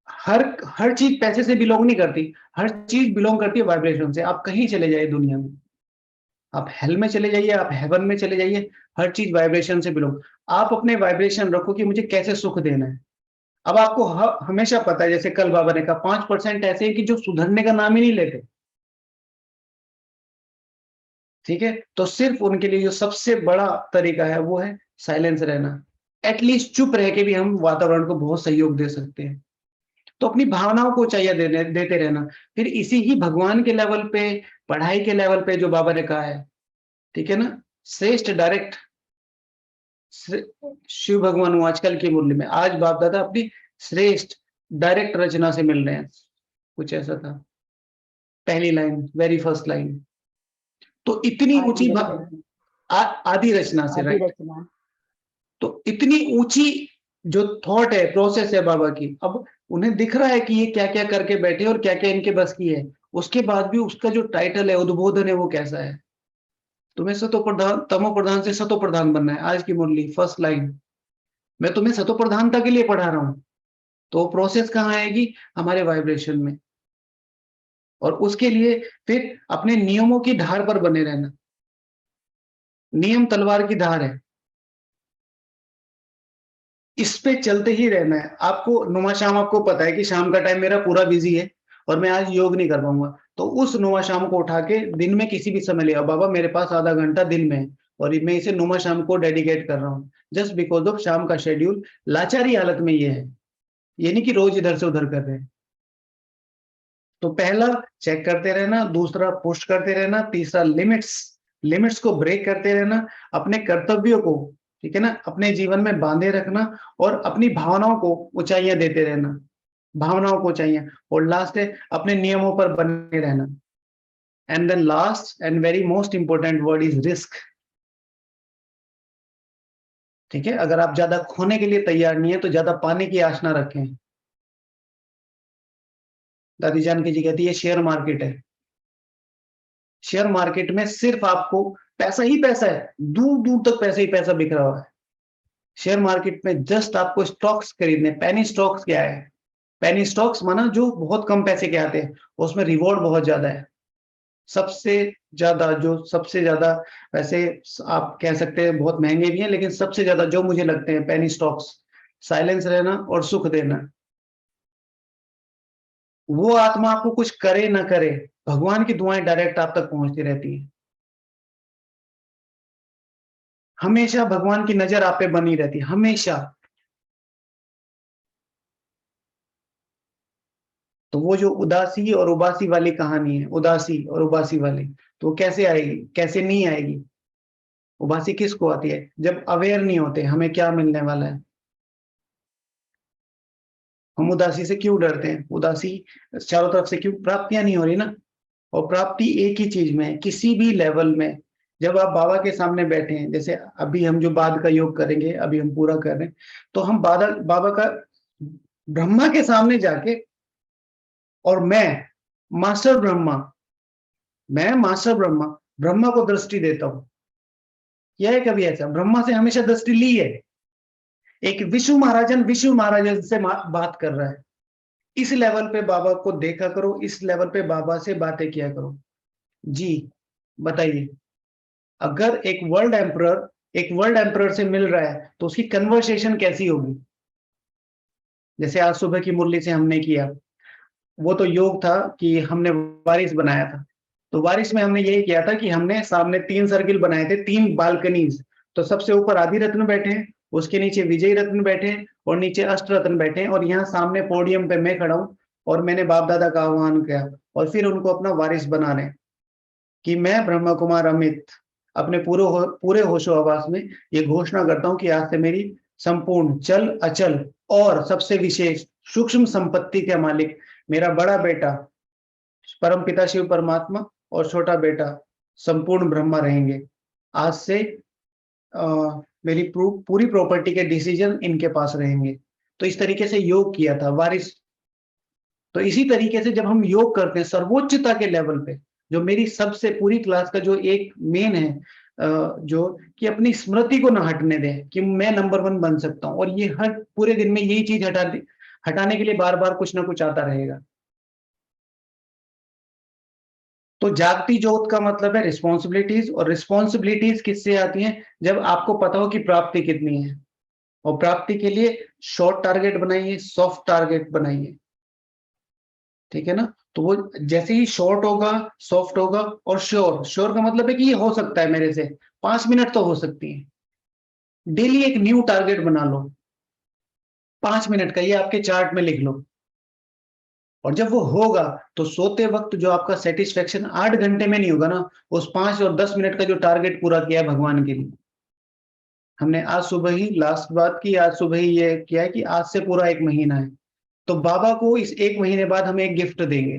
हर चीज पैसे से बिलोंग नहीं करती, हर चीज बिलोंग करती है वाइब्रेशन से। आप कहीं चले जाइए दुनिया में, आप हेल में चले जाइए, आप हेवन में चले जाइए, हर चीज वाइब्रेशन से बिलोंग। आप अपने वाइब्रेशन रखो कि मुझे कैसे सुख देना है। अब आपको हमेशा पता है, जैसे कल बाबा ने कहा 5% ऐसे हैं कि जो सुधरने का नाम ही नहीं लेते। ठीक है, तो सिर्फ उनके लिए जो सबसे बड़ा तरीका है वो है साइलेंस रहना। एटलीस्ट चुप रह के भी हम वातावरण को बहुत सहयोग दे सकते हैं। तो अपनी भावनाओं को चाहिए देते रहना। फिर इसी ही भगवान के लेवल पे, पढ़ाई के लेवल पे, जो बाबा ने कहा है, ठीक है ना, श्रेष्ठ डायरेक्ट शिव भगवान हूं आजकल की मुरली में, आज बाप दादा अपनी श्रेष्ठ डायरेक्ट रचना से मिल रहे हैं, कुछ ऐसा था पहली लाइन, वेरी फर्स्ट लाइन। तो इतनी ऊंची आदि रचना से, राइट। तो इतनी ऊंची जो थॉट है, प्रोसेस है बाबा की, अब उन्हें दिख रहा है कि ये क्या क्या करके बैठे और क्या क्या इनके बस की है। उसके बाद भी उसका जो टाइटल है, उद्बोधन है, वो कैसा है, तुम्हें सतो प्रधान, तमो प्रधान से सतो प्रधान बनना है। आज की मुरली फर्स्ट लाइन, मैं तुम्हें सतो प्रधानता के लिए पढ़ा रहा हूं। तो प्रोसेस कहाँ आएगी, हमारे वाइब्रेशन में। और उसके लिए फिर अपने नियमों की धार पर बने रहना। नियम तलवार की धार है, इस पे चलते ही रहना है। आपको नुमा शाम, आपको पता है कि शाम का टाइम मेरा पूरा बिजी है, और मैं आज योग नहीं कर पाऊंगा, तो उस नुमा शाम को उठा के दिन में किसी भी समय ले आओ, बाबा मेरे पास आधा घंटा दिन में है और मैं इसे नुमा शाम को डेडिकेट कर रहा हूँ, जस्ट बिकॉज ऑफ शाम का शेड्यूल लाचारी हालत में ये है, ये नहीं कि रोज इधर से उधर कर रहे हैं। तो पहला चेक करते रहना, दूसरा पुश करते रहना, तीसरा लिमिट्स को ब्रेक करते रहना, अपने कर्तव्यों को, ठीक है ना, अपने जीवन में बांधे रखना और अपनी भावनाओं को ऊंचाइयां देते रहना, भावनाओं को चाहिए, और लास्ट है अपने नियमों पर बने रहना। And then last and very most important word is risk. ठीक है, अगर आप ज्यादा खोने के लिए तैयार नहीं है तो ज्यादा पाने की आश ना रखें। दादी जानकी जी कहती है शेयर मार्केट है, शेयर मार्केट में सिर्फ आपको पैसा ही पैसा है, दूर दूर तक पैसा ही पैसा बिखरा हुआ है। शेयर मार्केट में जस्ट आपको स्टॉक्स खरीदने, पेनी स्टॉक्स क्या है, पेनी स्टॉक्स माना जो बहुत कम पैसे के आते हैं, उसमें रिवॉर्ड बहुत ज्यादा है। सबसे ज्यादा वैसे आप कह सकते हैं बहुत महंगे भी हैं, लेकिन सबसे ज्यादा जो मुझे लगते हैं पेनी स्टॉक्स, साइलेंस रहना और सुख देना। वो आत्मा आपको कुछ करे ना करे, भगवान की दुआएं डायरेक्ट आप तक पहुंचती रहती है, हमेशा भगवान की नजर आप पे बनी रहती है, हमेशा। तो वो जो उदासी और उबासी वाली कहानी है, उदासी और उबासी वाली, तो वो कैसे आएगी, कैसे नहीं आएगी? उबासी किसको आती है? जब अवेयर नहीं होते हमें क्या मिलने वाला है। हम उदासी से क्यों डरते हैं? उदासी चारों तरफ से क्यों? प्राप्तियां नहीं हो रही ना। और प्राप्ति एक ही चीज में है, किसी भी लेवल में। जब आप बाबा के सामने बैठे हैं, जैसे अभी हम जो बाद का योग करेंगे, अभी हम पूरा कर रहे हैं, तो हम बाबा का ब्रह्मा के सामने जाके, और मैं मास्टर ब्रह्मा ब्रह्मा को दृष्टि देता हूं। किया है कभी ऐसा? ब्रह्मा से हमेशा दृष्टि ली है। एक विष्णु महाराजन से बात कर रहा है। इस लेवल पे बाबा को देखा करो, इस लेवल पे बाबा से बातें किया करो। जी बताइए, अगर एक वर्ल्ड एम्परर से मिल रहा है तो उसकी कन्वर्सेशन कैसी होगी? जैसे आज सुबह की मुरली से हमने किया, वो तो योग था कि हमने वारिस बनाया था। तो वारिस में हमने यही किया था कि हमने सामने 3 सर्किल बनाए थे, 3 बालकनीज। तो सबसे ऊपर आदि रत्न बैठे हैं, उसके नीचे विजय रत्न बैठे हैं और नीचे अष्ट रत्न बैठे हैं, और यहाँ सामने पोडियम पे मैं खड़ा हूँ और मैंने बाप दादा का आह्वान किया और फिर उनको अपना वारिस बना रहे कि मैं ब्रह्मा कुमार अमित अपने पूरे होशो आवास में ये घोषणा करता हूं कि आज से मेरी संपूर्ण चल अचल और सबसे विशेष सूक्ष्म संपत्ति के मालिक मेरा बड़ा बेटा परम पिता शिव परमात्मा और छोटा बेटा संपूर्ण ब्रह्मा रहेंगे। आज से मेरी पूरी प्रॉपर्टी के डिसीजन इनके पास रहेंगे। तो इस तरीके से योग किया था वारिस। तो इसी तरीके से जब हम योग करते हैं सर्वोच्चता के लेवल पे, जो मेरी सबसे पूरी क्लास का जो एक मेन है, जो कि अपनी स्मृति को ना हटने दें कि मैं नंबर 1 बन सकता हूं, और ये हर पूरे दिन में यही चीज हटाने के लिए बार बार कुछ ना कुछ आता रहेगा। तो जागती ज्योत का मतलब है रिस्पॉन्सिबिलिटीज, और रिस्पॉन्सिबिलिटीज किससे आती हैं? जब आपको पता हो कि प्राप्ति कितनी है, और प्राप्ति के लिए शॉर्ट टारगेट बनाइए, सॉफ्ट टारगेट बनाइए, ठीक है ना। तो वो जैसे ही शॉर्ट होगा, सॉफ्ट होगा और श्योर का मतलब है कि ये हो सकता है मेरे से, 5 मिनट तो हो सकती है। डेली एक न्यू टारगेट बना लो 5 मिनट का, ये आपके चार्ट में लिख लो, और जब वो होगा तो सोते वक्त जो आपका सेटिस्फेक्शन 8 घंटे में नहीं होगा ना, उस 5 और 10 मिनट का जो टारगेट पूरा किया है भगवान के लिए। हमने आज सुबह ही लास्ट बात की, आज सुबह ही ये किया है कि आज से पूरा 1 महीना है, तो बाबा को इस 1 महीने बाद हम एक गिफ्ट देंगे।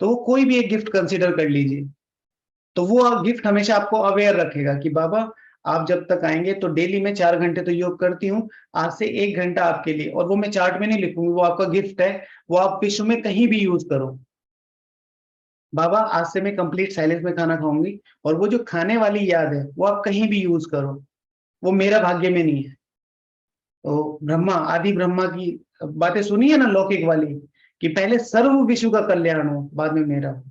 तो वो कोई भी एक गिफ्ट कंसीडर कर लीजिए, तो वो गिफ्ट हमेशा आपको अवेयर रखेगा कि बाबा आप जब तक आएंगे तो डेली मैं 4 घंटे तो योग करती हूँ, आज से 1 घंटा आपके लिए, और वो मैं चार्ट में नहीं लिखूंगी, वो आपका गिफ्ट है, वो आप विश्व में कहीं भी यूज करो। बाबा आज से मैं कंप्लीट साइलेंस में खाना खाऊंगी, और वो जो खाने वाली याद है वो आप कहीं भी यूज करो, वो मेरा भाग्य में नहीं है। तो ब्रह्मा आदि ब्रह्मा की बातें सुनी है ना लौकिक वाली, कि पहले सर्व विश्व का कल्याण हो, बाद में मेरा।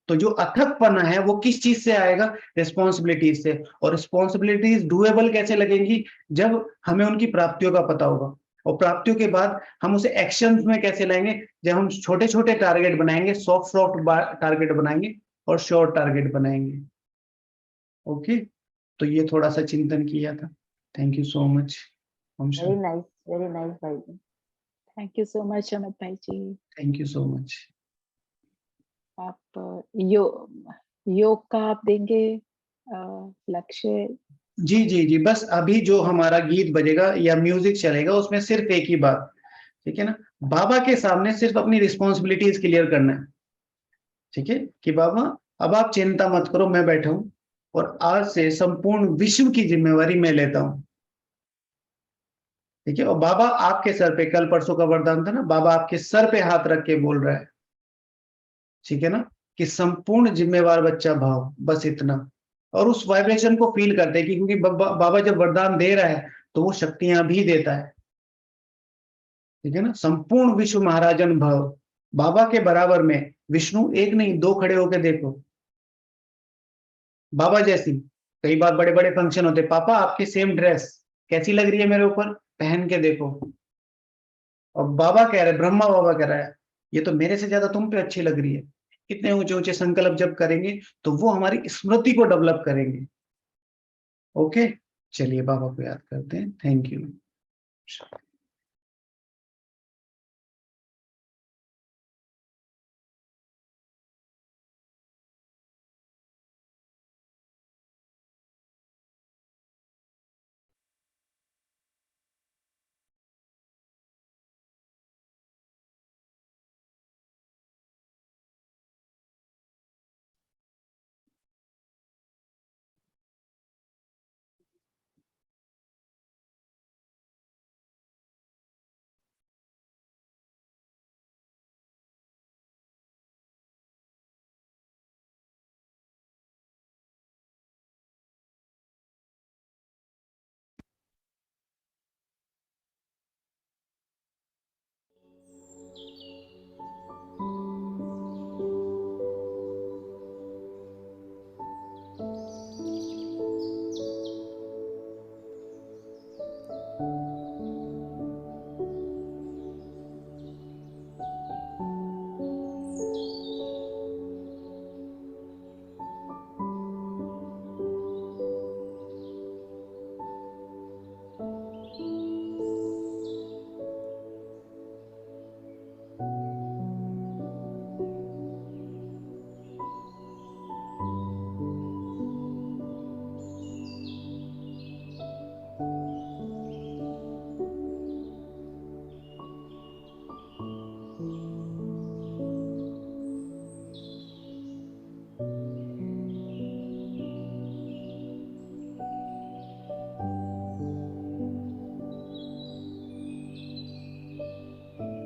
तो जो अथकपना है वो किस चीज से आएगा? रिस्पॉन्सिबिलिटीज से। और रिस्पॉन्सिबिलिटीज डुएबल कैसे लगेंगी? जब हमें उनकी प्राप्तियों का पता होगा। और प्राप्तियों के बाद हम उसे एक्शंस में कैसे लाएंगे, जब हम छोटे छोटे टारगेट बनाएंगे, सॉफ्ट टारगेट बनाएंगे और शॉर्ट टारगेट बनाएंगे। ओके, तो ये थोड़ा सा चिंतन किया था। Thank you so much. Very nice भाई जी। Thank you so much Amit भाई जी। Thank you so much. आप योग का आप देंगे लक्ष्य? जी जी जी, बस अभी जो हमारा गीत बजेगा या म्यूजिक चलेगा उसमें सिर्फ एक ही बात, ठीक है ना, बाबा के सामने सिर्फ अपनी रिस्पॉन्सिबिलिटीज क्लियर करना है। ठीक है कि बाबा अब आप चिंता मत करो, मैं बैठा हूं और आज से संपूर्ण विश्व की जिम्मेवारी मैं लेता हूं। ठीक है, और बाबा आपके सर पे, कल परसों का वरदान था ना, बाबा आपके सर पे हाथ रख के बोल रहा है, ठीक है ना, कि संपूर्ण जिम्मेवार बच्चा भाव, बस इतना। और उस वाइब्रेशन को फील करते हैं कि क्योंकि बाबा जब वरदान दे रहा है तो वो शक्तियां भी देता है। ठीक है ना, संपूर्ण विश्व महाराजन भव, बाबा के बराबर में विष्णु एक नहीं दो खड़े होकर देखो, बाबा जैसी। कई बार बड़े बड़े फंक्शन होते, पापा आपकी सेम ड्रेस कैसी लग रही है मेरे ऊपर, पहन के देखो। और बाबा कह रहे, ब्रह्मा बाबा कह रहा है, ये तो मेरे से ज्यादा तुम पे अच्छी लग रही है। इतने ऊंचे ऊंचे संकल्प जब करेंगे तो वो हमारी स्मृति को डेवलप करेंगे। ओके, चलिए बाबा को याद करते हैं। Thank you.